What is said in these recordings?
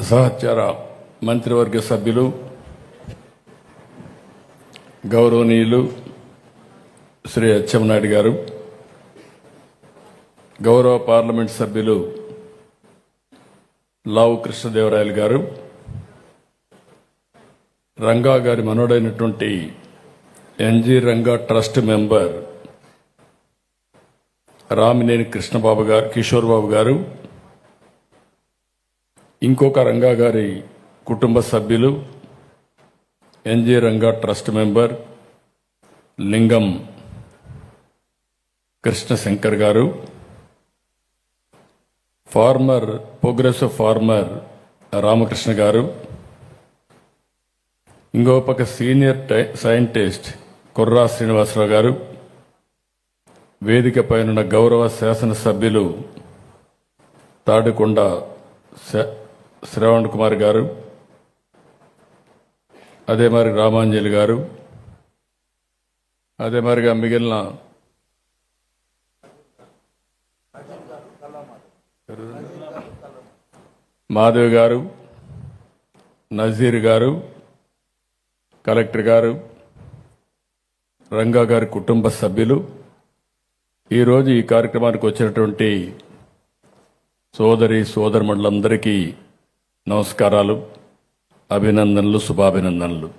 సహచర మంత్రివర్గ సభ్యులు గౌరవనీయులు శ్రీ అచ్చెన్నాయుడు గారు, గౌరవ పార్లమెంట్ సభ్యులు లావు కృష్ణదేవరాయలు గారు, రంగా గారి మనోడైనటువంటి NG Ranga trust member Ramineni Krishnababu గారు, కిషోర్ బాబు గారు, ఇంకొక రంగా గారి కుటుంబ సభ్యులు ఎన్జి రంగా ట్రస్ట్ మెంబర్ లింగం కృష్ణశంకర్ గారు, ఫార్మర్ ప్రోగ్రెసివ్ ఫార్మర్ రామకృష్ణ గారు, ఇంకో పక్క సీనియర్ సైంటిస్ట్ కుర్రా శ్రీనివాసరావు గారు, వేదిక పైన గౌరవ శాసనసభ్యులు తాడికొండ శ్రవణ్ కుమార్ గారు, అదే మరి రామాంజలి గారు, అదే మరిగా మిగిలిన మాధవ్ గారు, నజీర్ గారు, కలెక్టర్ గారు, రంగా గారి కుటుంబ సభ్యులు, ఈరోజు ఈ కార్యక్రమానికి వచ్చినటువంటి సోదరి సోదరుమండలందరికీ నమస్కారాలు, అభినందనలు, శుభాభినందనలు.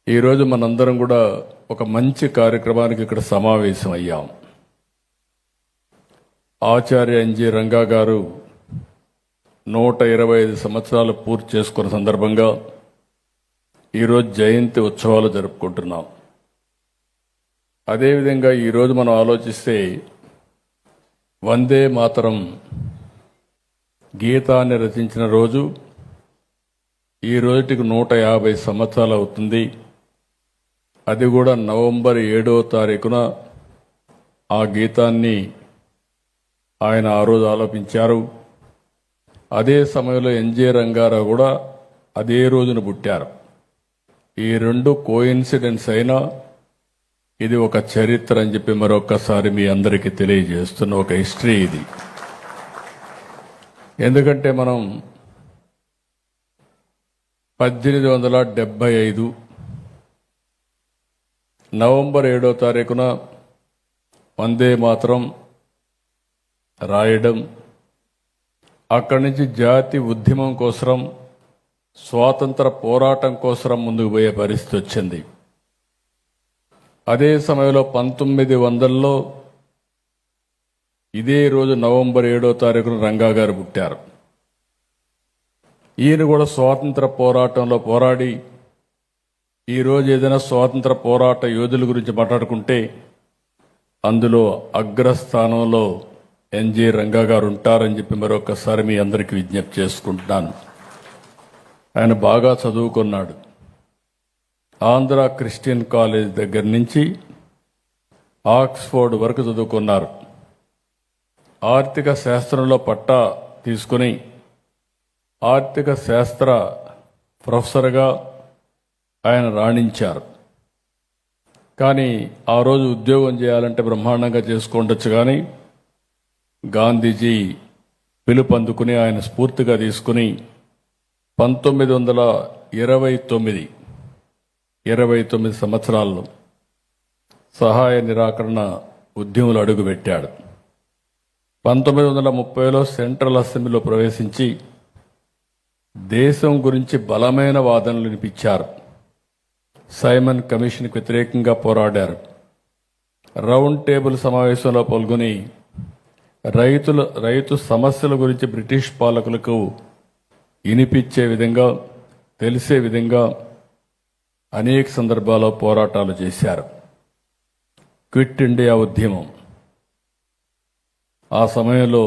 ఈరోజు మనందరం కూడా ఒక మంచి కార్యక్రమానికి ఇక్కడ సమావేశం అయ్యాం. ఆచార్య ఎన్జి రంగా గారు 125 సంవత్సరాలు పూర్తి చేసుకున్న సందర్భంగా ఈరోజు జయంతి ఉత్సవాలు జరుపుకుంటున్నాం. అదేవిధంగా ఈరోజు మనం ఆలోచిస్తే వందే మాతరం గీతాన్ని రచించిన రోజు, ఈ రోజుటికి 150 సంవత్సరాలు అవుతుంది. అది కూడా నవంబర్ 7వ తారీఖున ఆ గీతాన్ని ఆయన ఆ రోజు ఆలపించారు. అదే సమయంలో ఎన్జి రంగారావు కూడా అదే రోజున పుట్టారు. ఈ రెండు కోయిన్సిడెన్స్ అయినా ఇది ఒక చరిత్ర అని చెప్పి మరొకసారి మీ అందరికీ తెలియజేస్తున్న ఒక హిస్టరీ ఇది. ఎందుకంటే మనం 1875 నవంబర్ 7వ తారీఖున వందే మాతరం రాయడం, అక్కడి నుంచి జాతి ఉద్యమం కోసం, స్వాతంత్ర పోరాటం కోసం ముందుకు పోయే పరిస్థితి వచ్చింది. అదే సమయంలో 1900లో ఇదే రోజు నవంబర్ 7వ తారీఖున రంగా గారు పుట్టారు. ఈయన కూడా స్వాతంత్ర పోరాటంలో పోరాడి, ఈరోజు ఏదైనా స్వాతంత్ర పోరాట యోధుల గురించి మాట్లాడుకుంటే అందులో అగ్రస్థానంలో ఎన్జి రంగా గారు ఉంటారని చెప్పి మరొకసారి మీ అందరికీ విజ్ఞప్తి చేసుకుంటున్నాను. ఆయన బాగా చదువుకున్నాడు. ఆంధ్ర క్రిస్టియన్ కాలేజ్ దగ్గర నుంచి ఆక్స్ఫోర్డ్ వరకు చదువుకున్నారు. ఆర్థిక శాస్త్రంలో పట్టా తీసుకుని ఆర్థిక శాస్త్ర ప్రొఫెసర్గా ఆయన రాణించారు. కానీ ఆ రోజు ఉద్యోగం చేయాలంటే బ్రహ్మాండంగా చేసుకుండొచ్చు, కానీ గాంధీజీ పిలుపు అందుకుని ఆయన స్ఫూర్తిగా తీసుకుని 1929 సంవత్సరాల్లో సహాయ నిరాకరణ ఉద్యమంలో అడుగుపెట్టాడు. 1930లో సెంట్రల్ అసెంబ్లీలో ప్రవేశించి దేశం గురించి బలమైన వాదనలు వినిపించారు. సైమన్ కమిషన్కి వ్యతిరేకంగా పోరాడారు. రౌండ్ టేబుల్ సమావేశంలో పాల్గొని రైతు సమస్యల గురించి బ్రిటిష్ పాలకులకు వినిపించే విధంగా, తెలిసే విధంగా అనేక సందర్భాల్లో పోరాటాలు చేశారు. క్విట్ ఇండియా ఉద్యమం, ఆ సమయంలో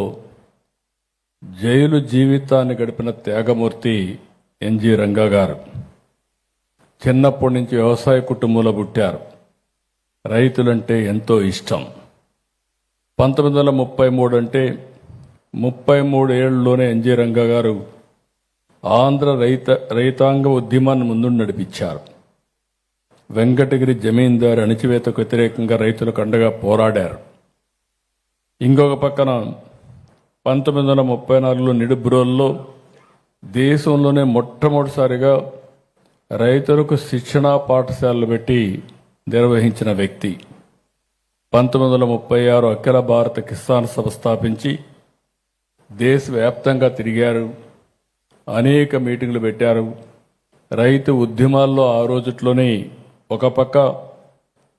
జైలు జీవితాన్ని గడిపిన త్యాగమూర్తి ఎన్జి రంగా గారు. చిన్నప్పటి నుంచి వ్యవసాయ కుటుంబంలో పుట్టారు. రైతులంటే ఎంతో ఇష్టం. 1933 అంటే 33 ఏళ్లలోనే ఎన్జి రంగా గారు ఆంధ్ర రైతాంగ ఉద్యమాన్ని ముందు నడిపించారు. వెంకటగిరి జమీందారు అణిచివేతకు వ్యతిరేకంగా రైతులకు అండగా పోరాడారు. ఇంకొక పక్కన 1934లో నిడుబ్రోల్లో దేశంలోనే మొట్టమొదటిసారిగా రైతులకు శిక్షణా పాఠశాలలు పెట్టి నిర్వహించిన వ్యక్తి. 1936 అఖిల భారత కిసాన్ సభ స్థాపించి దేశవ్యాప్తంగా తిరిగారు. అనేక మీటింగ్లు పెట్టారు. రైతు ఉద్యమాల్లో ఆ రోజుట్లోనే ఒక పక్క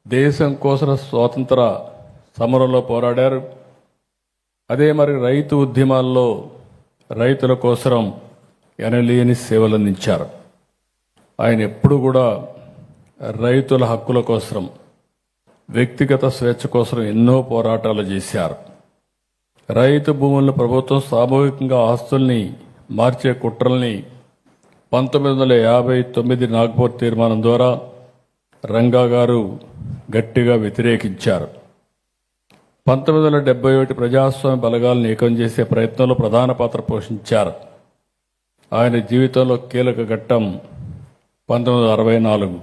దేశం కోసం స్వాతంత్ర సమరంలో పోరాడారు. అదే మరి రైతు ఉద్యమాల్లో రైతుల కోసం ఎనలేని సేవలందించారు. ఆయన ఎప్పుడు కూడా రైతుల హక్కుల కోసం, వ్యక్తిగత స్వేచ్ఛ కోసం ఎన్నో పోరాటాలు చేశారు. రైతు భూములను ప్రభుత్వం సామూహికంగా ఆస్తుల్ని మార్చే కుట్రల్ని 1959 నాగ్పూర్ తీర్మానం ద్వారా రంగా గారు గట్టిగా వ్యతిరేకించారు. 1971 ప్రజాస్వామ్య బలగాలను ఏకం చేసే ప్రయత్నంలో ప్రధాన పాత్ర పోషించారు. ఆయన జీవితంలో కీలక ఘట్టం 1964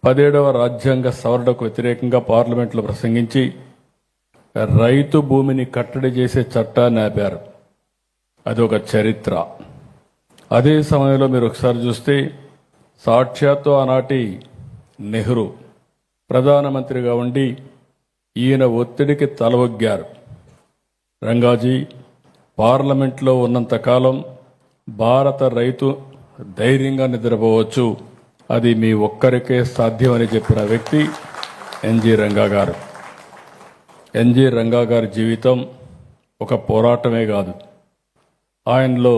17వ రాజ్యాంగ సవరణకు వ్యతిరేకంగా పార్లమెంట్లో ప్రసంగించి రైతు భూమిని కట్టడి చేసే చట్టాన్ని ఆపారు. అది ఒక చరిత్ర. అదే సమయంలో మీరు ఒకసారి చూస్తే సాక్షాత్తు ఆనాటి నెహ్రూ ప్రధానమంత్రిగా ఉండి ఈయన ఒత్తిడికి తలవొగ్గారు. రంగాజీ, పార్లమెంట్లో ఉన్నంతకాలం భారత రైతు ధైర్యంగా నిద్రపోవచ్చు, అది మీ ఒక్కరికే సాధ్యమని చెప్పిన వ్యక్తి ఎన్జి రంగా గారు. ఎన్జి రంగా గారి జీవితం ఒక పోరాటమే కాదు, ఆయనలో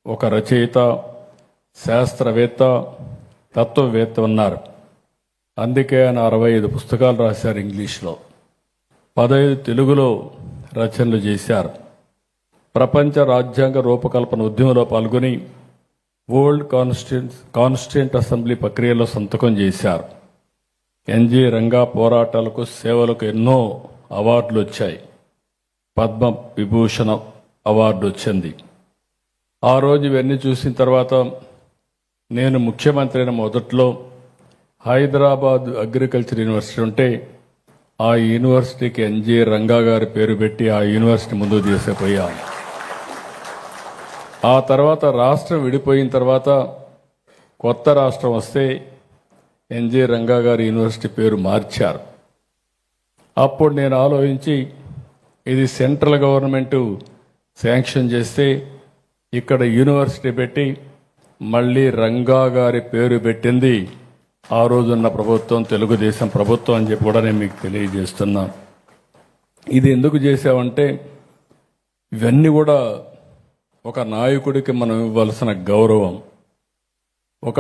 ఒక రచయిత, శాస్త్రవేత్త, తత్వవేత్త ఉన్నారు. అందుకే ఆయన 65 పుస్తకాలు రాశారు. ఇంగ్లీష్లో 15 తెలుగులో రచనలు చేశారు. ప్రపంచ రాజ్యాంగ రూపకల్పన ఉద్యమంలో పాల్గొని వరల్డ్ కాన్స్టిట్యూంట్ అసెంబ్లీ ప్రక్రియలో సంతకం చేశారు. ఎన్జి రంగా పోరాటాలకు, సేవలకు ఎన్నో అవార్డులు వచ్చాయి. పద్మ విభూషణ అవార్డు వచ్చింది. ఆ రోజు ఇవన్నీ చూసిన తర్వాత నేను ముఖ్యమంత్రి అయిన మొదట్లో హైదరాబాద్ అగ్రికల్చర్ యూనివర్సిటీ ఉంటే ఆ యూనివర్సిటీకి ఎన్జి రంగా గారి పేరు పెట్టి ఆ యూనివర్సిటీ ముందుకు తీసుకుపోయాను. ఆ తర్వాత రాష్ట్రం విడిపోయిన తర్వాత కొత్త రాష్ట్రం వస్తే ఎన్జి రంగా గారి యూనివర్సిటీ పేరు మార్చారు. అప్పుడు నేను ఆలోచించి ఇది సెంట్రల్ గవర్నమెంట్ శాంక్షన్ చేస్తే ఇక్కడ యూనివర్సిటీ పెట్టి మళ్ళీ రంగా గారి పేరు పెట్టింది ఆ రోజున్న ప్రభుత్వం, తెలుగుదేశం ప్రభుత్వం అని చెప్పి కూడా నేను మీకు తెలియజేస్తున్నా. ఇది ఎందుకు చేశామంటే ఇవన్నీ కూడా ఒక నాయకుడికి మనం ఇవ్వాల్సిన గౌరవం, ఒక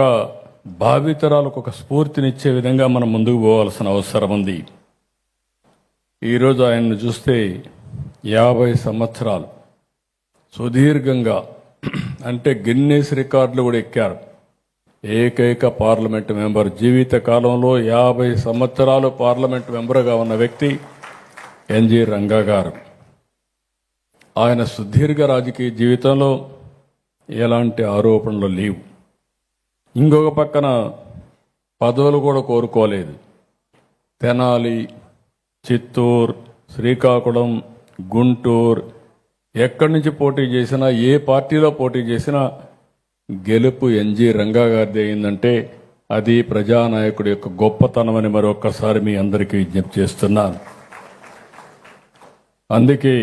భావితరాలకు ఒక స్ఫూర్తినిచ్చే విధంగా మనం ముందుకు పోవాల్సిన అవసరం ఉంది. ఈరోజు ఆయన్ని చూస్తే 50 సంవత్సరాలు సుదీర్ఘంగా, అంటే గిన్నెస్ రికార్డులు కూడా ఎక్కారు. ఏకైక పార్లమెంటు మెంబర్, జీవిత కాలంలో 50 సంవత్సరాలు పార్లమెంటు మెంబర్గా ఉన్న వ్యక్తి ఎన్జి రంగా గారు. ఆయన సుదీర్ఘ రాజకీయ జీవితంలో ఎలాంటి ఆరోపణలు లేవు. ఇంకొక పక్కన పదవులు కూడా కోరుకోలేదు. తెనాలి, చిత్తూరు, శ్రీకాకుళం, గుంటూరు ఎక్కడి నుంచి పోటీ చేసినా, ఏ పార్టీలో పోటీ చేసినా గెలుపు ఎన్జి రంగా గారిది అయిందంటే అది ప్రజానాయకుడి యొక్క గొప్పతనమని మరొక్కసారి మీ అందరికీ విజ్ఞప్తి చేస్తున్నాను. అందుకే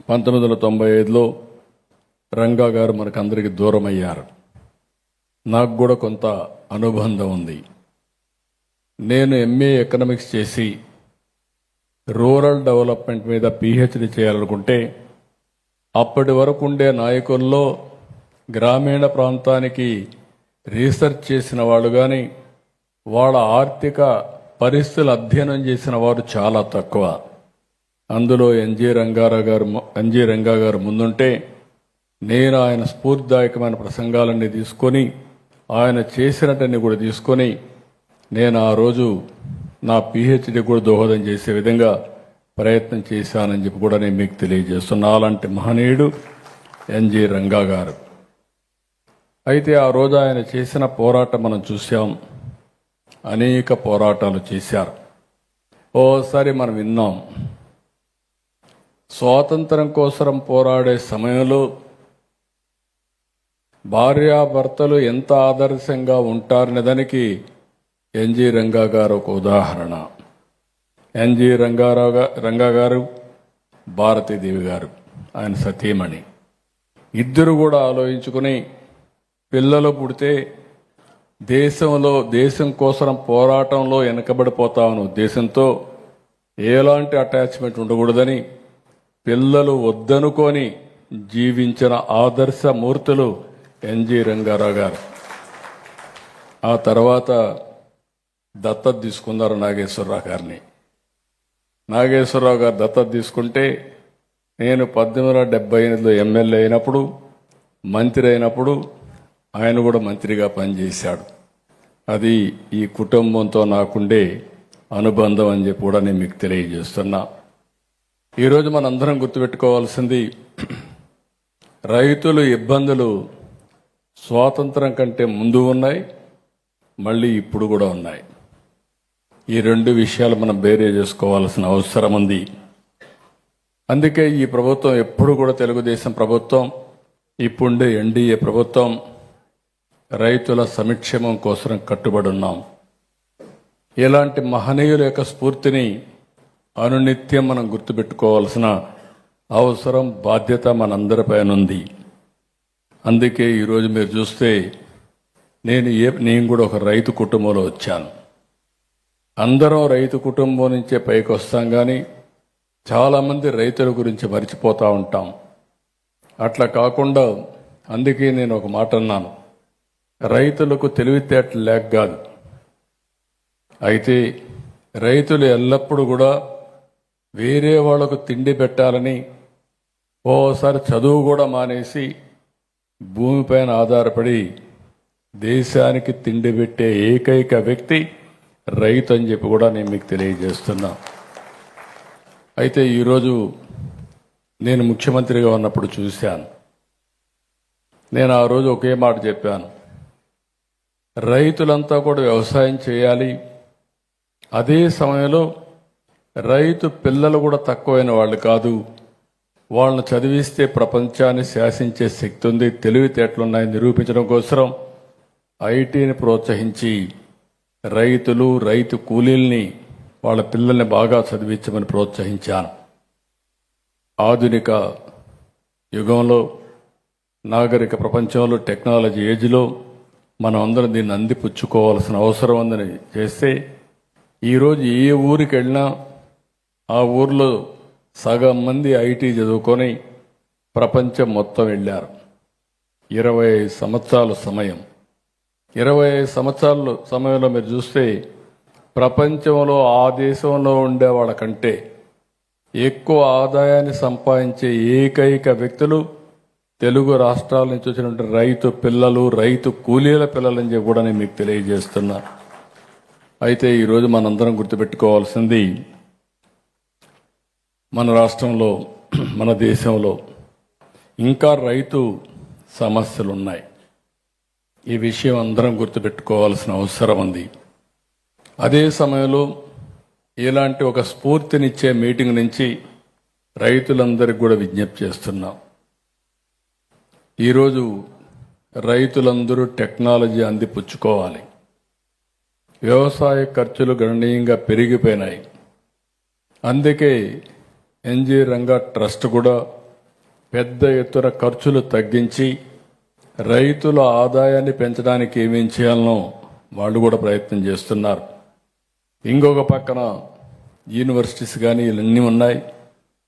1995లో రంగా గారు మనకందరికీ దూరం అయ్యారు. నాకు కూడా కొంత అనుబంధం ఉంది. నేను ఎంఏ ఎకనామిక్స్ చేసి రూరల్ డెవలప్మెంట్ మీద పిహెచ్డి చేయాలనుకుంటే అప్పటి వరకు ఉండే నాయకుల్లో గ్రామీణ ప్రాంతానికి రీసెర్చ్ చేసిన వాళ్ళు కానీ వాళ్ళ ఆర్థిక పరిస్థితులు అధ్యయనం చేసిన వారు చాలా తక్కువ. అందులో ఎన్జి రంగా గారు ముందుంటే నేను ఆయన స్ఫూర్తిదాయకమైన ప్రసంగాలన్నీ తీసుకొని, ఆయన చేసినట్టన్నీ కూడా తీసుకొని నేను ఆ రోజు నా పిహెచ్డి కూడా దోహదం చేసే విధంగా ప్రయత్నం చేశానని చెప్పి కూడా నేను మీకు తెలియజేస్తున్నా. అలాంటి మహనీయుడు ఎన్జి రంగా గారు. అయితే ఆ రోజు ఆయన చేసిన పోరాటం మనం చూసాం. అనేక పోరాటాలు చేశారు. ఓసారి మనం విన్నాం, స్వాతంత్రం కోసం పోరాడే సమయంలో భార్యాభర్తలు ఎంత ఆదర్శంగా ఉంటారనే దానికి ఎన్జి రంగా గారు ఒక ఉదాహరణ. ఎన్జి రంగా గారు, భారతీదేవి గారు ఆయన సతీమణి ఇద్దరు కూడా ఆలోచించుకుని పిల్లలు పుడితే దేశం కోసం పోరాటంలో వెనకబడిపోతామని ఉద్దేశంతో ఎలాంటి అటాచ్మెంట్ ఉండకూడదని పిల్లలు వద్దనుకొని జీవించిన ఆదర్శ మూర్తులు ఎన్జి రంగారావు గారు. ఆ తర్వాత దత్తత తీసుకున్నారు నాగేశ్వరరావు గారిని. నాగేశ్వరరావు గారు దత్తత తీసుకుంటే నేను 1878లో ఎమ్మెల్యే అయినప్పుడు, మంత్రి అయినప్పుడు ఆయన కూడా మంత్రిగా పనిచేశాడు. అది ఈ కుటుంబంతో నాకుండే అనుబంధం అని చెప్పి కూడా నేను మీకు తెలియజేస్తున్నా. ఈరోజు మనందరం గుర్తుపెట్టుకోవాల్సింది, రైతుల ఇబ్బందులు స్వాతంత్రం కంటే ముందు ఉన్నాయి, మళ్ళీ ఇప్పుడు కూడా ఉన్నాయి. ఈ రెండు విషయాలు మనం బేరే చేసుకోవాల్సిన అవసరం ఉంది. అందుకే ఈ ప్రభుత్వం ఎప్పుడు కూడా తెలుగుదేశం ప్రభుత్వం, ఇప్పుండే ఎన్డీఏ ప్రభుత్వం రైతుల సంక్షేమం కోసం కట్టుబడి ఉన్నాం. ఇలాంటి మహనీయుల యొక్క స్ఫూర్తిని అనునిత్యం మనం గుర్తుపెట్టుకోవాల్సిన అవసరం, బాధ్యత మనందరిపైన ఉంది. అందుకే ఈరోజు మీరు చూస్తే నేను కూడా ఒక రైతు కుటుంబంలో వచ్చాను. అందరం రైతు కుటుంబం నుంచే పైకి వస్తాం, కానీ చాలామంది రైతుల గురించి మర్చిపోతూ ఉంటాం. అట్లా కాకుండా అందుకే నేను ఒక మాట అన్నాను, రైతులకు తెలివితేటలు లేక కాదు, అయితే రైతులు ఎల్లప్పుడూ కూడా వేరే వాళ్లకు తిండి పెట్టాలని ఓసారి చదువు కూడా మానేసి భూమిపైన ఆధారపడి దేశానికి తిండి పెట్టే ఏకైక వ్యక్తి రైతు అని చెప్పి కూడా నేను మీకు తెలియజేస్తున్నా. అయితే ఈరోజు నేను ముఖ్యమంత్రిగా ఉన్నప్పుడు చూశాను, నేను ఆ రోజు ఒకే మాట చెప్పాను, రైతులంతా కూడా వ్యవసాయం చేయాలి, అదే సమయంలో రైతు పిల్లలు కూడా తక్కువైన వాళ్ళు కాదు, వాళ్ళని చదివిస్తే ప్రపంచాన్ని శాసించే శక్తి ఉంది, తెలివితేటలున్నాయని నిరూపించడం కోసం ఐటీని ప్రోత్సహించి రైతులు, రైతు కూలీల్ని, వాళ్ళ పిల్లల్ని బాగా చదివించమని ప్రోత్సహించాను. ఆధునిక యుగంలో, నాగరిక ప్రపంచంలో, టెక్నాలజీ ఏజ్లో మనం అందరం దీన్ని అందిపుచ్చుకోవాల్సిన అవసరం ఉందని చేస్తే ఈరోజు ఏ ఊరికి వెళ్ళినా ఆ ఊర్లో సగం మంది ఐటీ చదువుకొని ప్రపంచం మొత్తం వెళ్ళారు. 25 సంవత్సరాల సమయం, 25 సంవత్సరాల సమయంలో మీరు చూస్తే ప్రపంచంలో ఆ దేశంలో ఉండే వాళ్ళకంటే ఎక్కువ ఆదాయాన్ని సంపాదించే ఏకైక వ్యక్తులు తెలుగు రాష్ట్రాల నుంచి వచ్చినటువంటి రైతు పిల్లలు, రైతు కూలీల పిల్లలని చెప్పి కూడా నేను మీకు తెలియజేస్తున్నా. అయితే ఈరోజు మనందరం గుర్తుపెట్టుకోవాల్సింది, మన రాష్ట్రంలో, మన దేశంలో ఇంకా రైతు సమస్యలు ఉన్నాయి. ఈ విషయం అందరం గుర్తుపెట్టుకోవాల్సిన అవసరం ఉంది. అదే సమయంలో ఇలాంటి ఒక స్ఫూర్తినిచ్చే మీటింగ్ నుంచి రైతులందరికీ కూడా విజ్ఞప్తి చేస్తున్నాం. ఈరోజు రైతులందరూ టెక్నాలజీ అందిపుచ్చుకోవాలి. వ్యవసాయ ఖర్చులు గణనీయంగా పెరిగిపోయినాయి. అందుకే ఎన్జి రంగా ట్రస్ట్ కూడా పెద్ద ఎత్తున ఖర్చులు తగ్గించి రైతుల ఆదాయాన్ని పెంచడానికి ఏమేం చేయాలనో వాళ్ళు కూడా ప్రయత్నం చేస్తున్నారు. ఇంకొక పక్కన యూనివర్సిటీస్ కానీ ఇవన్నీ ఉన్నాయి,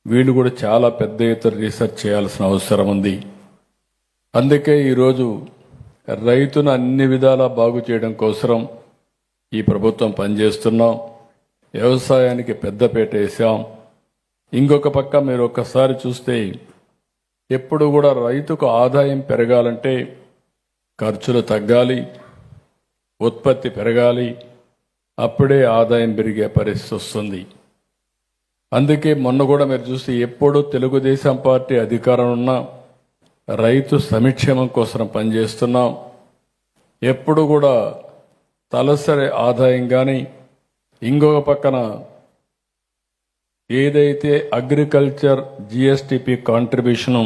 వీళ్ళు కూడా చాలా పెద్ద ఎత్తున రీసెర్చ్ చేయాల్సిన అవసరం ఉంది. అందుకే ఈరోజు రైతును అన్ని విధాలా బాగు చేయడం కోసం ఈ ప్రభుత్వం పనిచేస్తున్నాం. వ్యవసాయానికి పెద్దపీట వేసాం. ఇంకొక పక్క మీరు ఒక్కసారి చూస్తే ఎప్పుడు కూడా రైతుకు ఆదాయం పెరగాలంటే ఖర్చులు తగ్గాలి, ఉత్పత్తి పెరగాలి, అప్పుడే ఆదాయం పెరిగే పరిస్థితి వస్తుంది. అందుకే మొన్న కూడా మీరు చూస్తే ఎప్పుడు తెలుగుదేశం పార్టీ అధికారం ఉన్నా రైతు సంక్షేమం కోసం పనిచేస్తున్నాం. ఎప్పుడు కూడా తలసరి ఆదాయం కానీ, ఇంకొక పక్కన ఏదైతే అగ్రికల్చర్ జిఎస్టిపి కాంట్రిబ్యూషన్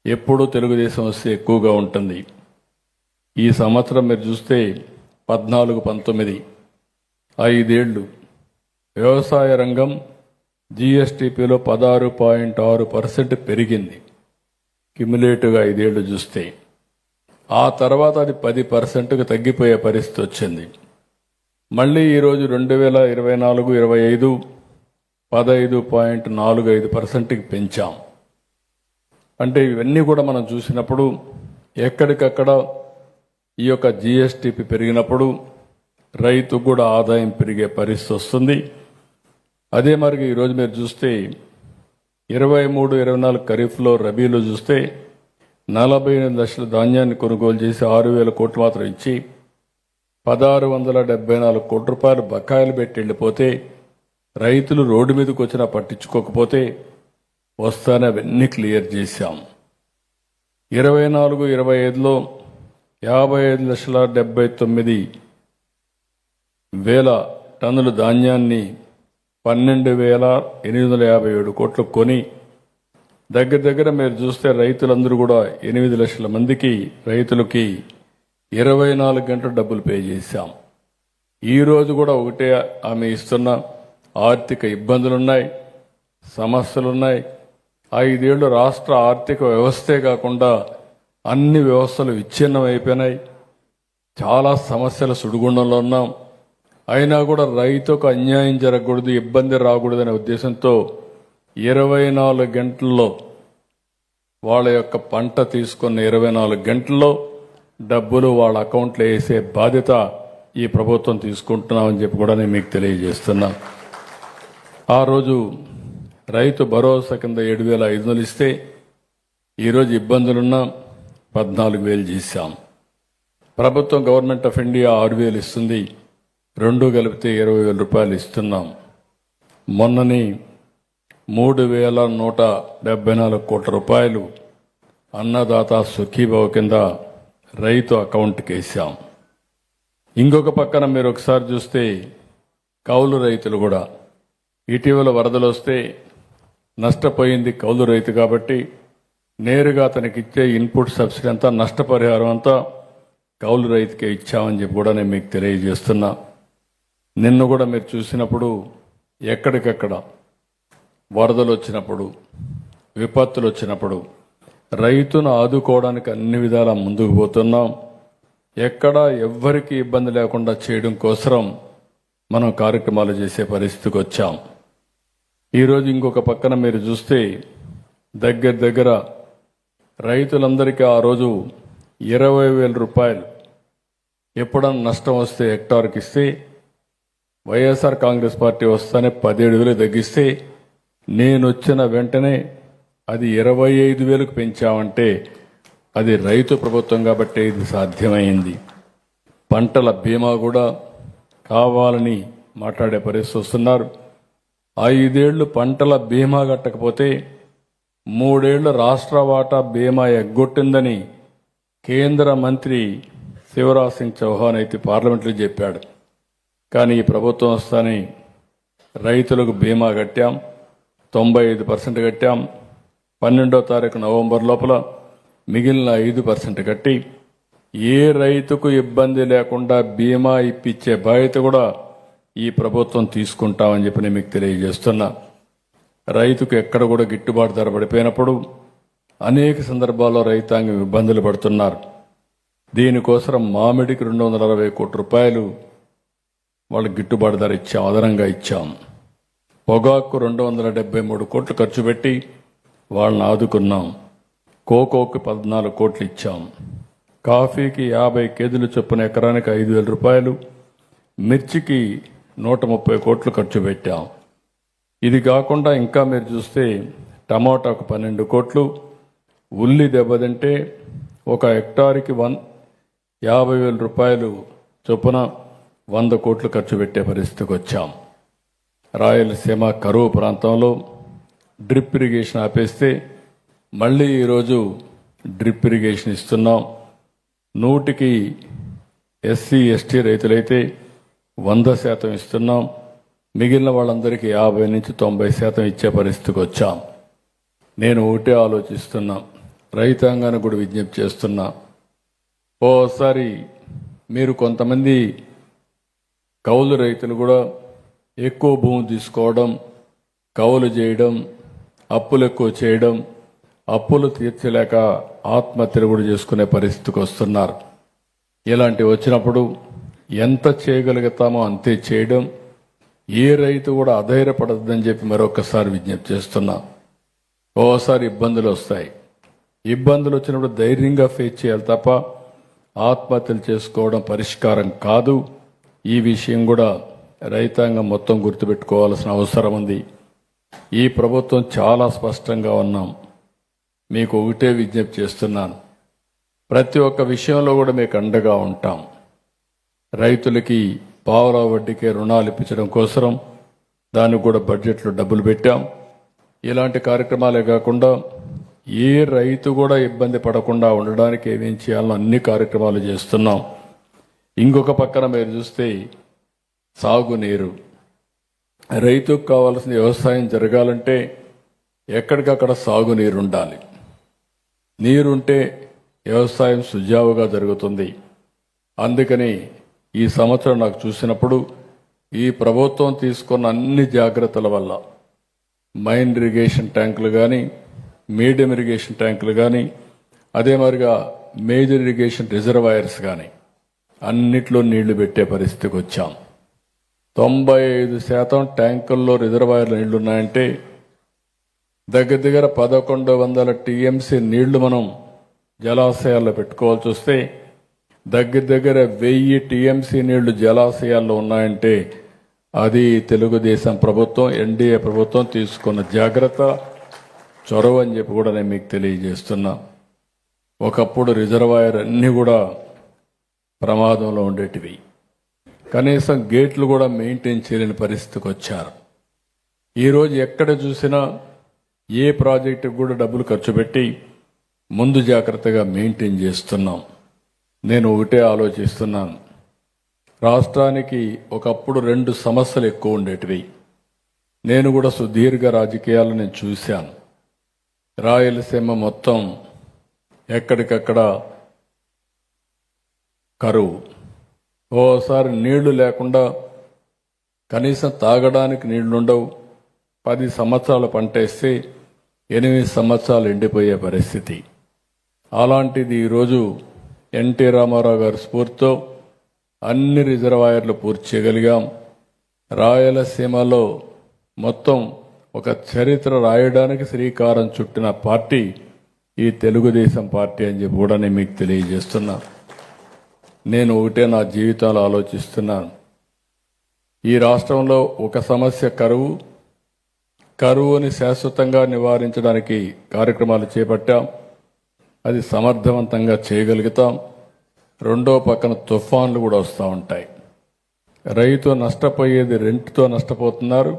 ఎప్పుడూ తెలుగుదేశం వస్తే ఎక్కువగా ఉంటుంది. ఈ సంవత్సరం మీరు చూస్తే 14-19 5 ఏళ్లు వ్యవసాయ రంగం జీఎస్టీపీలో 16.6% పెరిగింది క్యుములేటివ్గా 5 ఏళ్లు చూస్తే. ఆ తర్వాత అది 10%కు తగ్గిపోయే పరిస్థితి వచ్చింది. మళ్ళీ ఈరోజు 2024-25 15.45%కి పెంచాం. అంటే ఇవన్నీ కూడా మనం చూసినప్పుడు ఎక్కడికక్కడ ఈ యొక్క జీఎస్టీపీ పెరిగినప్పుడు రైతు కూడా ఆదాయం పెరిగే పరిస్థితి వస్తుంది. అదే మరి ఈరోజు మీరు చూస్తే 23-24 ఖరీఫ్లో రబీలో చూస్తే 48 లక్షల ధాన్యాన్ని కొనుగోలు చేసి 6,000 కోట్లు మాత్రం ఇచ్చి 1,674 కోట్ల రూపాయలు బకాయిలు పెట్టి వెళ్ళిపోతే రైతులు రోడ్డు మీదకి వచ్చినా పట్టించుకోకపోతే వస్తానే అవన్నీ క్లియర్ చేశాం. 24-25లో 55,79,000 టన్నుల ధాన్యాన్ని 12,857 కోట్లు కొని దగ్గర మీరు చూస్తే రైతులందరూ కూడా 8 లక్షల మందికి రైతులకి 24 గంటలు డబ్బులు పే చేశాం. ఈ రోజు కూడా ఒకటే ఆమె ఇస్తున్న ఆర్థిక ఇబ్బందులున్నాయి, సమస్యలున్నాయి. 5 ఏళ్లు రాష్ట్ర ఆర్థిక వ్యవస్థే కాకుండా అన్ని వ్యవస్థలు విచ్ఛిన్నం అయిపోయినాయి. చాలా సమస్యల సుడిగుండంలో ఉన్నాం. అయినా కూడా రైతుకు అన్యాయం జరగకూడదు, ఇబ్బంది రాకూడదనే ఉద్దేశంతో 24 గంటల్లో వాళ్ళ యొక్క పంట తీసుకున్న 24 గంటల్లో డబ్బులు వాళ్ళ అకౌంట్లో వేసే బాధ్యత ఈ ప్రభుత్వం తీసుకుంటున్నామని చెప్పి కూడా నేను మీకు తెలియజేస్తున్నా. ఆ రోజు రైతు భరోసా కింద 7,500 ఇస్తే ఈరోజు ఇబ్బందులున్నా 14,000 చేశాం. ప్రభుత్వం గవర్నమెంట్ ఆఫ్ ఇండియా 6,000 ఇస్తుంది, 2 కలిపితే 20,000 రూపాయలు ఇస్తున్నాం. మొన్నని 3,174 కోట్ల రూపాయలు అన్నదాత సుఖీభవ కింద రైతు అకౌంట్కి వేసాం. ఇంకొక పక్కన మీరు ఒకసారి చూస్తే కౌలు రైతులు కూడా ఇటీవల వరదలు వస్తే నష్టపోయింది కౌలు రైతు కాబట్టి నేరుగా అతనికి ఇచ్చే ఇన్పుట్ సబ్సిడీ అంతా నష్టపరిహారం అంతా కౌలు రైతుకే ఇచ్చామని చెప్పి కూడా నేను మీకు తెలియజేస్తున్నా. నిన్న కూడా మీరు చూసినప్పుడు ఎక్కడికక్కడ వరదలు వచ్చినప్పుడు విపత్తులు వచ్చినప్పుడు రైతును ఆదుకోవడానికి అన్ని విధాల ముందుకు పోతున్నాం. ఎక్కడా ఎవ్వరికీ ఇబ్బంది లేకుండా చేయడం కోసం మనం కార్యక్రమాలు చేసే పరిస్థితికి వచ్చాం. ఈరోజు ఇంకొక పక్కన మీరు చూస్తే దగ్గర రైతులందరికీ ఆ రోజు 20,000 రూపాయలు ఎప్పుడన్నా నష్టం వస్తే హెక్టార్కి ఇస్తే వైఎస్ఆర్ కాంగ్రెస్ పార్టీ వస్తానే 17,000 తగ్గిస్తే నేను వచ్చిన వెంటనే అది 25,000కు పెంచామంటే అది రైతు ప్రభుత్వం కాబట్టి ఇది సాధ్యమైంది. పంటల బీమా కూడా కావాలని మాట్లాడే పరిస్థితి వస్తున్నారు. 5 ఏళ్లు పంటల బీమా కట్టకపోతే 3 ఏళ్లు రాష్ట్ర వాటా బీమా ఎగ్గొట్టిందని కేంద్ర మంత్రి శివరాజ్ సింగ్ చౌహాన్ అయితే పార్లమెంట్లో చెప్పాడు. కానీ ఈ ప్రభుత్వం వస్తానే రైతులకు బీమా కట్టాం, 95% కట్టాం. 12వ తారీఖు నవంబర్ లోపల మిగిలిన 5% కట్టి ఏ రైతుకు ఇబ్బంది లేకుండా బీమా ఇప్పించే బాధ్యత కూడా ఈ ప్రభుత్వం తీసుకుంటామని చెప్పి నేను మీకు తెలియజేస్తున్నా. రైతుకు ఎక్కడ కూడా గిట్టుబాటు ధర పడిపోయినప్పుడు అనేక సందర్భాల్లో రైతాంగం ఇబ్బందులు పడుతున్నారు. దీనికోసం మామిడికి 260 కోట్ల రూపాయలు వాళ్ళకి గిట్టుబాటు ధర ఇచ్చాం, అదనంగా ఇచ్చాం. పొగాకు 273 కోట్లు ఖర్చు పెట్టి వాళ్ళని ఆదుకున్నాం. కోకోకి 14 కోట్లు ఇచ్చాం. కాఫీకి 50 కేజీలు చొప్పున ఎకరానికి 5,000 రూపాయలు, మిర్చికి 130 కోట్లు ఖర్చు పెట్టాం. ఇది కాకుండా ఇంకా మీరు చూస్తే టమాటాకు 12 కోట్లు, ఉల్లి దెబ్బతింటే ఒక హెక్టార్కి 50,000 రూపాయలు చొప్పున 100 కోట్లు ఖర్చు పెట్టే పరిస్థితికి వచ్చాం. రాయలసీమ కరువు ప్రాంతంలో డ్రిప్ ఇరిగేషన్ ఆపేస్తే మళ్ళీ ఈరోజు డ్రిప్ ఇరిగేషన్ ఇస్తున్నాం. 100కి ఎస్సీ ఎస్టీ రైతులైతే 100% ఇస్తున్నాం. మిగిలిన వాళ్ళందరికీ 50 నుంచి 90% ఇచ్చే పరిస్థితికి వచ్చాం. నేను ఒకటే ఆలోచిస్తున్నా, రైతాంగానికి కూడా విజ్ఞప్తి చేస్తున్నా. ఓసారి మీరు కొంతమంది కౌలు రైతులు కూడా ఎక్కువ భూమి తీసుకోవడం, కౌలు చేయడం, అప్పులు ఎక్కువ చేయడం, అప్పులు తీర్చలేక ఆత్మహత్యలు కూడా చేసుకునే పరిస్థితికి వస్తున్నారు. ఇలాంటివి వచ్చినప్పుడు ఎంత చేయగలుగుతామో అంతే చేయడం, ఏ రైతు కూడా అధైర్యపడద్దని చెప్పి మరొకసారి విజ్ఞప్తి చేస్తున్నా. ఓసారి ఇబ్బందులు వస్తాయి. ఇబ్బందులు వచ్చినప్పుడు ధైర్యంగా ఫేస్ చేయాలి తప్ప ఆత్మహత్యలు చేసుకోవడం పరిష్కారం కాదు. ఈ విషయం కూడా రైతాంగం మొత్తం గుర్తుపెట్టుకోవాల్సిన అవసరం ఉంది. ఈ ప్రభుత్వం చాలా స్పష్టంగా ఉన్నాం. మీకు ఒకటే విజ్ఞప్తి చేస్తున్నాను, ప్రతి ఒక్క విషయంలో కూడా మీకు అండగా ఉంటాం. రైతులకి పావులా వడ్డీకే రుణాలు ఇప్పించడం కోసం దానికి కూడా బడ్జెట్లో డబ్బులు పెట్టాం. ఇలాంటి కార్యక్రమాలే కాకుండా ఏ రైతు కూడా ఇబ్బంది పడకుండా ఉండడానికి ఏమేం చేయాలో అన్ని కార్యక్రమాలు చేస్తున్నాం. ఇంకొక పక్కన మీరు చూస్తే సాగునీరు, రైతుకు కావాల్సిన వ్యవసాయం జరగాలంటే ఎక్కడికక్కడ సాగునీరు ఉండాలి. నీరుంటే వ్యవసాయం సుజావుగా జరుగుతుంది. అందుకని ఈ సంవత్సరం నాకు చూసినప్పుడు ఈ ప్రభుత్వం తీసుకున్న అన్ని జాగ్రత్తల వల్ల మైన్ ఇరిగేషన్ ట్యాంకులు కానీ, మీడియం ఇరిగేషన్ ట్యాంకులు కానీ, అదే మరిగా మేజర్ ఇరిగేషన్ రిజర్వాయర్స్ కానీ అన్నిట్లో నీళ్లు పెట్టే పరిస్థితికి వచ్చాం. 95% ట్యాంకుల్లో రిజర్వాయర్లు నీళ్లున్నాయంటే దగ్గర దగ్గర 1100 టీఎంసీ నీళ్లు మనం జలాశయాల్లో పెట్టుకోవాల్సి వస్తే దగ్గర దగ్గర 1000 టీఎంసీ నీళ్లు జలాశయాల్లో ఉన్నాయంటే అది తెలుగుదేశం ప్రభుత్వం, ఎన్డీఏ ప్రభుత్వం తీసుకున్న జాగ్రత్త, చొరవ అని చెప్పి కూడా నేను మీకు తెలియజేస్తున్నా. ఒకప్పుడు రిజర్వాయర్ అన్నీ కూడా ప్రమాదంలో ఉండేటివి. కనీసం గేట్లు కూడా మెయింటైన్ చేయలేని పరిస్థితికి వచ్చారు. ఈరోజు ఎక్కడ చూసినా ఏ ప్రాజెక్టుకు కూడా డబ్బులు ఖర్చు పెట్టి ముందు జాగ్రత్తగా మెయింటైన్ చేస్తున్నాం. నేను ఒకటే ఆలోచిస్తున్నాను, రాష్ట్రానికి ఒకప్పుడు 2 సమస్యలు ఎక్కువ ఉండేటివి. నేను కూడా సుదీర్ఘ రాజకీయాలు నేను చూశాను. రాయలసీమ మొత్తం ఎక్కడికక్కడ కరువు, ఓసారి నీళ్లు లేకుండా కనీసం తాగడానికి నీళ్లుండవు. 10 సంవత్సరాలు పంటేస్తే 8 సంవత్సరాలు ఎండిపోయే పరిస్థితి. అలాంటిది ఈరోజు ఎన్టీ రామారావు గారి స్ఫూర్తితో అన్ని రిజర్వాయర్లు పూర్తి చేయగలిగాం. రాయలసీమలో మొత్తం ఒక చరిత్ర రాయడానికి శ్రీకారం చుట్టిన పార్టీ ఈ తెలుగుదేశం పార్టీ అని చెప్పి కూడా నేను మీకు తెలియజేస్తున్నా. నేను ఒకటే నా జీవితంలో ఆలోచిస్తున్నాను, ఈ రాష్ట్రంలో ఒక సమస్య కరువుని శాశ్వతంగా నివారించడానికి కార్యక్రమాలు చేపట్టాం. అది సమర్థవంతంగా చేయగలుగుతాం. రెండో పక్కన తుఫాన్లు కూడా వస్తూ ఉంటాయి. రైతు నష్టపోయేది రెంట్తో నష్టపోతున్నారు.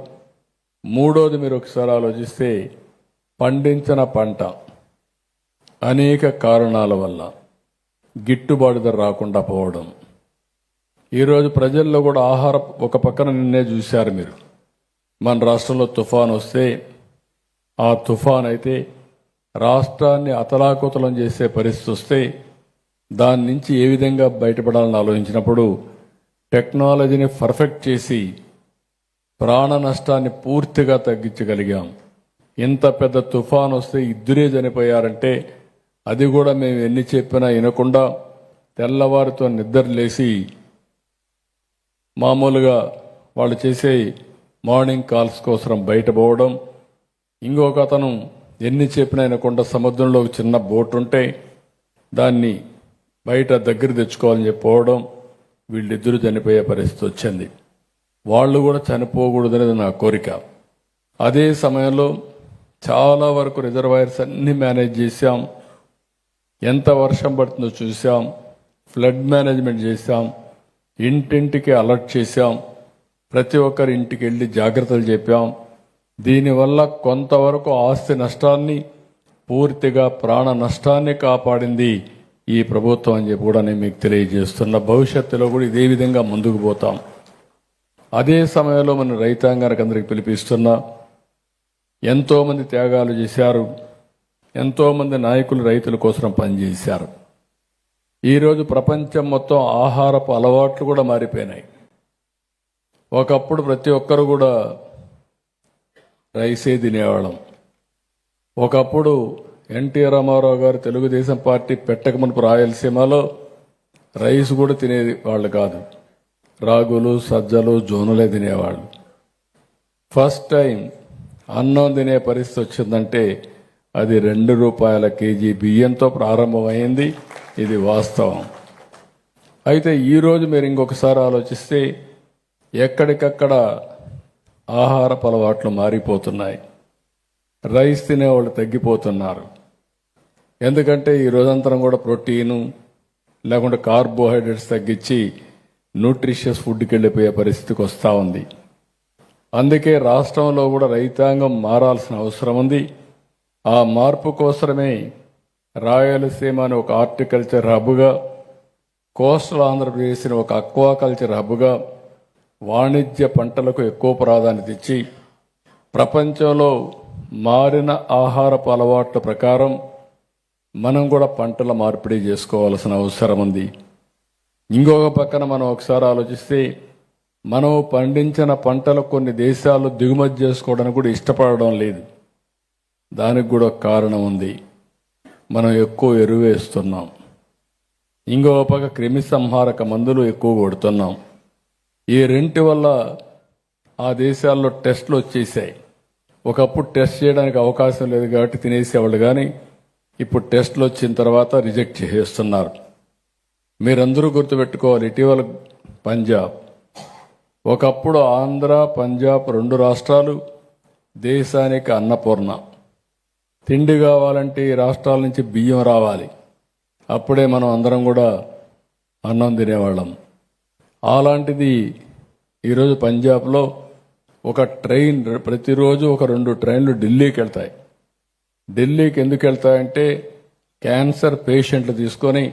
మూడోది మీరు ఒకసారి ఆలోచిస్తే పండించిన పంట అనేక కారణాల వల్ల గిట్టుబాటు ధర రాకుండా పోవడం. ఈరోజు ప్రజల్లో కూడా ఆహారం ఒక పక్కన నిన్నే చూశారు మీరు. మన రాష్ట్రంలో తుఫాన్ వస్తే ఆ తుఫాన్ అయితే రాష్ట్రాన్ని అతలాకుతలం చేసే పరిస్థితి వస్తే దాని నుంచి ఏ విధంగా బయటపడాలని ఆలోచించినప్పుడు టెక్నాలజీని పర్ఫెక్ట్ చేసి ప్రాణ నష్టాన్ని పూర్తిగా తగ్గించగలిగాం. ఇంత పెద్ద తుఫాన్ వస్తే 2 చనిపోయారంటే అది కూడా మేము ఎన్ని చెప్పినా వినకుండా తెల్లవారితో నిద్రలేసి మామూలుగా వాళ్ళు చేసే మార్నింగ్ కాల్స్ కోసం బయటపోవడం. ఇంకొక అతను ఎన్ని చెప్పినా వినకుండా సముద్రంలో ఒక చిన్న బోట్ ఉంటే దాన్ని బయట దగ్గర తెచ్చుకోవాలని చెప్పవడం. వీళ్ళిద్దరూ చనిపోయే పరిస్థితి వచ్చింది. వాళ్ళు కూడా చనిపోకూడదనేది నా కోరిక. అదే సమయంలో చాలా వరకు రిజర్వాయర్స్ అన్ని మేనేజ్ చేశాం. ఎంత వర్షం పడుతుందో చూసాం. ఫ్లడ్ మేనేజ్మెంట్ చేశాం. ఇంటింటికి అలర్ట్ చేశాం. ప్రతి ఒక్కరి ఇంటికి వెళ్ళి జాగ్రత్తలు చెప్పాం. దీనివల్ల కొంతవరకు ఆస్తి నష్టాన్ని, పూర్తిగా ప్రాణ నష్టాన్ని కాపాడింది ఈ ప్రభుత్వం అని చెప్పి కూడా నేను మీకు తెలియజేస్తున్న. భవిష్యత్తులో కూడా ఇదే విధంగా ముందుకు పోతాం. అదే సమయంలో మన రైతాంగానికి అందరికి పిలిపిస్తున్నా. ఎంతోమంది త్యాగాలు చేశారు. ఎంతోమంది నాయకులు రైతుల కోసం పనిచేశారు. ఈరోజు ప్రపంచం మొత్తం ఆహారపు అలవాట్లు కూడా మారిపోయినాయి. ఒకప్పుడు ప్రతి ఒక్కరు కూడా రైసే తినేవాళ్ళం. ఒకప్పుడు ఎన్టీ రామారావు గారు తెలుగుదేశం పార్టీ పెట్టక మునుపు రాయలసీమలో రైస్ కూడా తినేది వాళ్ళు కాదు. రాగులు, సజ్జలు, జోనులే తినేవాళ్ళు. ఫస్ట్ టైం అన్నం తినే పరిస్థితి వచ్చిందంటే అది ₹2 కేజీ బియ్యంతో ప్రారంభమైంది. ఇది వాస్తవం. అయితే ఈరోజు మీరు ఇంకొకసారి ఆలోచిస్తే ఎక్కడికక్కడ ఆహారపు అలవాట్లు మారిపోతున్నాయి. రైస్ తినేవాళ్ళు తగ్గిపోతున్నారు. ఎందుకంటే ఈ రోజంతరం కూడా ప్రోటీను లేకుంటే కార్బోహైడ్రేట్స్ తగ్గించి న్యూట్రిషియస్ ఫుడ్కి వెళ్ళిపోయే పరిస్థితికి వస్తూ ఉంది. అందుకే రాష్ట్రంలో కూడా రైతాంగం మారాల్సిన అవసరం ఉంది. ఆ మార్పు కోసమే రాయలసీమని ఒక హార్టికల్చర్ హబ్గా, కోస్టల్ ఆంధ్రప్రదేశ్ని ఒక అక్వాకల్చర్ హబ్గా, వాణిజ్య పంటలకు ఎక్కువ ప్రాధాన్యత ఇచ్చి ప్రపంచంలో మారిన ఆహారపు అలవాట్ల ప్రకారం మనం కూడా పంటల మార్పిడి చేసుకోవాల్సిన అవసరం ఉంది. ఇంకొక పక్కన మనం ఒకసారి ఆలోచిస్తే మనం పండించిన పంటలు కొన్ని దేశాలు దిగుమతి చేసుకోవడానికి కూడా ఇష్టపడడం లేదు. దానికి కూడా కారణం ఉంది. మనం ఎక్కువ ఎరువు వేస్తున్నాం. ఇంకొక పక్క క్రిమి సంహారక మందులు ఎక్కువ కొడుతున్నాం. ఈ రెంటి వల్ల ఆ దేశాల్లో టెస్టులు వచ్చేసాయి. ఒకప్పుడు టెస్ట్ చేయడానికి అవకాశం లేదు కాబట్టి తినేసేవాళ్ళు, కానీ ఇప్పుడు టెస్టులు వచ్చిన తర్వాత రిజెక్ట్ చేస్తున్నారు. మీరందరూ గుర్తుపెట్టుకోవాలి, ఇటీవల పంజాబ్, ఒకప్పుడు ఆంధ్ర, పంజాబ్ 2 రాష్ట్రాలు దేశానికి అన్నపూర్ణ. తిండి కావాలంటే ఈ రాష్ట్రాల నుంచి బియ్యం రావాలి, అప్పుడే మనం అందరం కూడా అన్నం తినేవాళ్ళం. అలాంటిది ఈరోజు పంజాబ్లో ఒక ట్రైన్ ప్రతిరోజు ఒక 2 ట్రైన్లు ఢిల్లీకి వెళ్తాయి. ఢిల్లీకి ఎందుకు వెళ్తాయంటే క్యాన్సర్ పేషెంట్లు తీసుకొని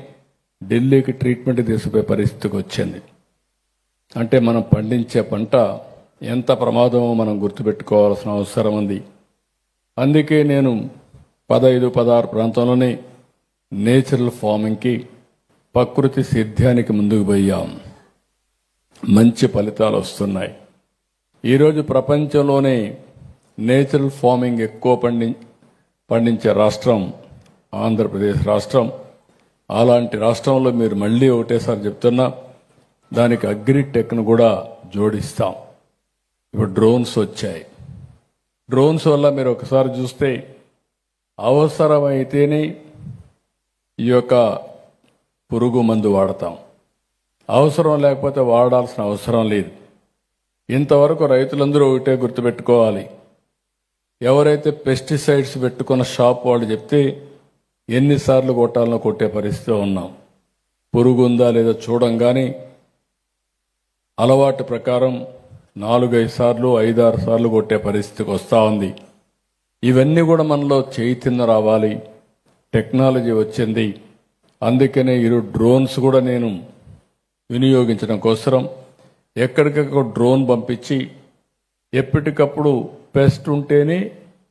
ఢిల్లీకి ట్రీట్మెంట్ తీసుకుపోయే పరిస్థితికి వచ్చింది. అంటే మనం పండించే పంట ఎంత ప్రమాదమో మనం గుర్తుపెట్టుకోవాల్సిన అవసరం ఉంది. అందుకే నేను 15-16 ప్రాంతంలోనే నేచురల్ ఫార్మింగ్కి, ప్రకృతి సేద్యానికి ముందుకు పోయాం. మంచి ఫలితాలు వస్తున్నాయి. ఈరోజు ప్రపంచంలోనే నేచురల్ ఫార్మింగ్ ఎక్కువ పండించే రాష్ట్రం ఆంధ్రప్రదేశ్ రాష్ట్రం. అలాంటి రాష్ట్రంలో మీరు మళ్ళీ ఒకటేసారి చెప్తున్నా, దానికి అగ్రిటెక్ను కూడా జోడిస్తాం. ఇప్పుడు డ్రోన్స్ వచ్చాయి. డ్రోన్స్ వల్ల మీరు ఒకసారి చూస్తే అవసరమైతేనే ఈ యొక్క పురుగు మందు వాడతాం, అవసరం లేకపోతే వాడాల్సిన అవసరం లేదు. ఇంతవరకు రైతులందరూ ఒకటే గుర్తుపెట్టుకోవాలి, ఎవరైతే పెస్టిసైడ్స్ పెట్టుకున్న షాప్ వాళ్ళు చెప్తే ఎన్నిసార్లు కొట్టాలనో కొట్టే పరిస్థితిలో ఉన్నాం. పురుగు ఉందా లేదా చూడంగానే అలవాటు ప్రకారం 4-5 సార్లు 5-6 సార్లు కొట్టే పరిస్థితికి వస్తూ ఉంది. ఇవన్నీ కూడా మనలో చైతన్యం రావాలి. టెక్నాలజీ వచ్చింది. అందుకనే ఈరోజు డ్రోన్స్ కూడా నేను వినియోగించడం కోసం ఎక్కడికక్కడ డ్రోన్ పంపించి ఎప్పటికప్పుడు పెస్ట్ ఉంటేనే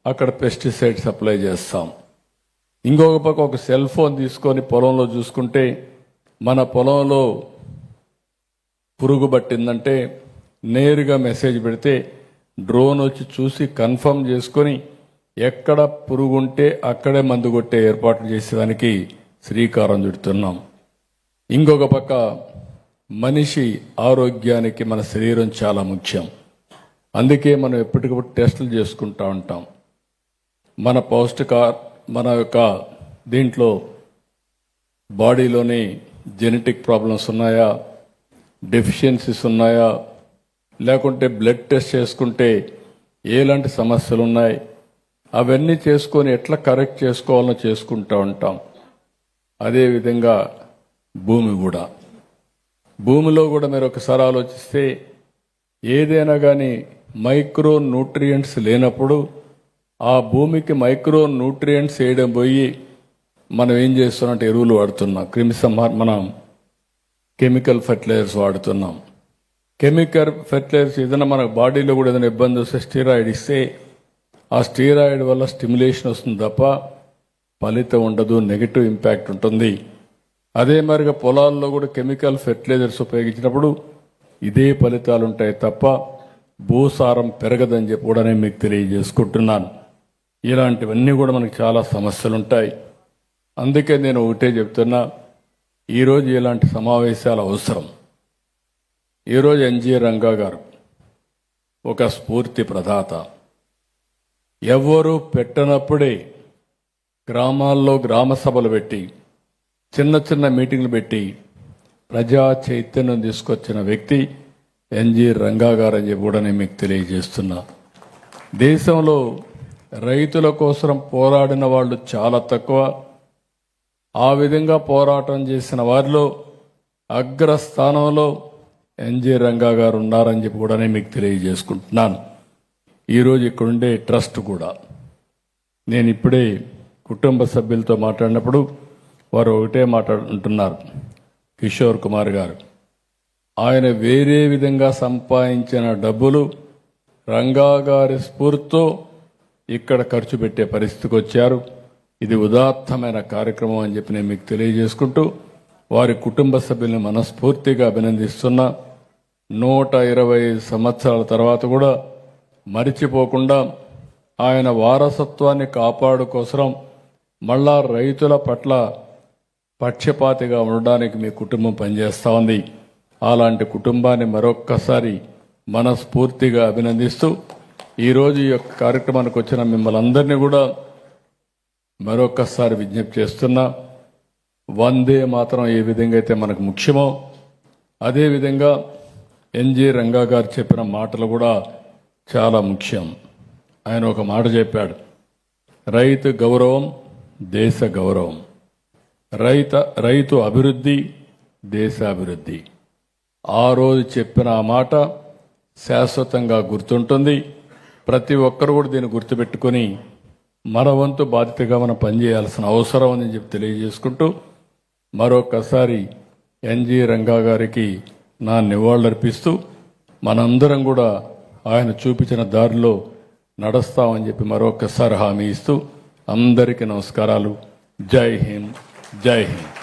అక్కడ పెస్టిసైడ్ సప్లై చేస్తాం. ఇంకొక పక్క ఒక సెల్ ఫోన్ తీసుకొని పొలంలో చూసుకుంటే మన పొలంలో పురుగు పట్టిందంటే నేరుగా మెసేజ్ పెడితే డ్రోన్ వచ్చి చూసి కన్ఫర్మ్ చేసుకొని ఎక్కడ పురుగు ఉంటే అక్కడే మందు కొట్టే ఏర్పాట్లు చేసేదానికి శ్రీకారం చుడుతున్నాం. ఇంకొక పక్క మనిషి ఆరోగ్యానికి మన శరీరం చాలా ముఖ్యం. అందుకే మనం ఎప్పటికప్పుడు టెస్టులు చేసుకుంటూ ఉంటాం. మన యొక్క దీంట్లో బాడీలోని జెనెటిక్ ప్రాబ్లమ్స్ ఉన్నాయా, డెఫిషియన్సీస్ ఉన్నాయా, లేకుంటే బ్లడ్ టెస్ట్ చేసుకుంటే ఎలాంటి సమస్యలు ఉన్నాయి, అవన్నీ చేసుకొని ఎట్లా కరెక్ట్ చేసుకోవాలో చేసుకుంటూ ఉంటాం. అదేవిధంగా భూమిలో కూడా మీరు ఒకసారి ఆలోచిస్తే ఏదైనా కానీ మైక్రో న్యూట్రియంట్స్ లేనప్పుడు ఆ భూమికి మైక్రో న్యూట్రియంట్స్ వేయడం పోయి మనం ఏం చేస్తున్నట్టు ఎరువులు వాడుతున్నాం, మనం కెమికల్ ఫెర్టిలైజర్స్ వాడుతున్నాం. కెమికల్ ఫెర్టిలైజర్స్ ఏదైనా మన బాడీలో కూడా ఏదైనా ఇబ్బంది వస్తే స్టీరాయిడ్ ఇస్తే ఆ స్టీరాయిడ్ వల్ల స్టిమ్యులేషన్ వస్తుంది తప్ప ఫలితం ఉండదు, నెగిటివ్ ఇంపాక్ట్ ఉంటుంది. అదే మరిగా పొలాల్లో కూడా కెమికల్ ఫెర్టిలైజర్స్ ఉపయోగించినప్పుడు ఇదే ఫలితాలు ఉంటాయి తప్ప భూసారం పెరగదని చెప్పి కూడా నేను మీకు తెలియజేసుకుంటున్నాను. ఇలాంటివన్నీ కూడా మనకు చాలా సమస్యలు ఉంటాయి. అందుకే నేను ఒకటే చెప్తున్నా, ఈరోజు ఇలాంటి సమావేశాలు అవసరం. ఈరోజు ఎన్జి రంగా గారు ఒక స్ఫూర్తి ప్రదాత. ఎవ్వరూ పెట్టనప్పుడే గ్రామాల్లో గ్రామ సభలు పెట్టి చిన్న చిన్న మీటింగ్లు పెట్టి ప్రజా చైతన్యం తీసుకొచ్చిన వ్యక్తి ఎన్జి రంగా గారు అని చెప్పి కూడా నేను మీకు తెలియజేస్తున్నా. దేశంలో రైతుల కోసం పోరాడిన వాళ్ళు చాలా తక్కువ. ఆ విధంగా పోరాటం చేసిన వారిలో అగ్రస్థానంలో ఎన్జి రంగా గారు ఉన్నారని చెప్పి కూడా నేను మీకు తెలియజేసుకుంటున్నాను. ఈరోజు ఇక్కడుండే ట్రస్ట్ కూడా నేను ఇప్పుడే కుటుంబ సభ్యులతో మాట్లాడినప్పుడు వారు ఒకటే మాట్లాడుతున్నారు. కిషోర్ కుమార్ గారు ఆయన వేరే విధంగా సంపాదించిన డబ్బులు రంగా గారి స్ఫూర్తితో ఇక్కడ ఖర్చు పెట్టే పరిస్థితికి వచ్చారు. ఇది ఉదాత్తమైన కార్యక్రమం అని చెప్పి నేను మీకు తెలియజేసుకుంటూ వారి కుటుంబ సభ్యుల్ని మనస్ఫూర్తిగా అభినందిస్తున్నా. 125 సంవత్సరాల తర్వాత కూడా మరిచిపోకుండా ఆయన వారసత్వాన్ని కాపాడుకోసం మళ్ళా రైతుల పట్ల పక్షపాతిగా ఉండడానికి మీ కుటుంబం పనిచేస్తూ ఉంది. అలాంటి కుటుంబాన్ని మరొక్కసారి మనస్ఫూర్తిగా అభినందిస్తూ ఈరోజు ఈ యొక్క కార్యక్రమానికి వచ్చిన మిమ్మల్ని అందరినీ కూడా మరొక్కసారి విజ్ఞప్తి చేస్తున్నా. వందే మాత్రం ఏ విధంగా అయితే మనకు ముఖ్యమో అదేవిధంగా ఎన్జి రంగా గారు చెప్పిన మాటలు కూడా చాలా ముఖ్యం. ఆయన ఒక మాట చెప్పాడు, రైతు గౌరవం దేశ గౌరవం, రైతు అభివృద్ధి దేశాభివృద్ధి. ఆ రోజు చెప్పిన ఆ మాట శాశ్వతంగా గుర్తుంటుంది. ప్రతి ఒక్కరు కూడా దీన్ని గుర్తుపెట్టుకుని మన వంతు బాధ్యతగా మనం పనిచేయాల్సిన అవసరం అని చెప్పి తెలియజేసుకుంటూ మరొకసారి ఎన్జి రంగా గారికి నా నివాళులర్పిస్తూ మనందరం కూడా ఆయన చూపించిన దారిలో నడుస్తామని చెప్పి మరొకసారి హామీ ఇస్తూ అందరికీ నమస్కారాలు. జై హింద్, జై హింద్.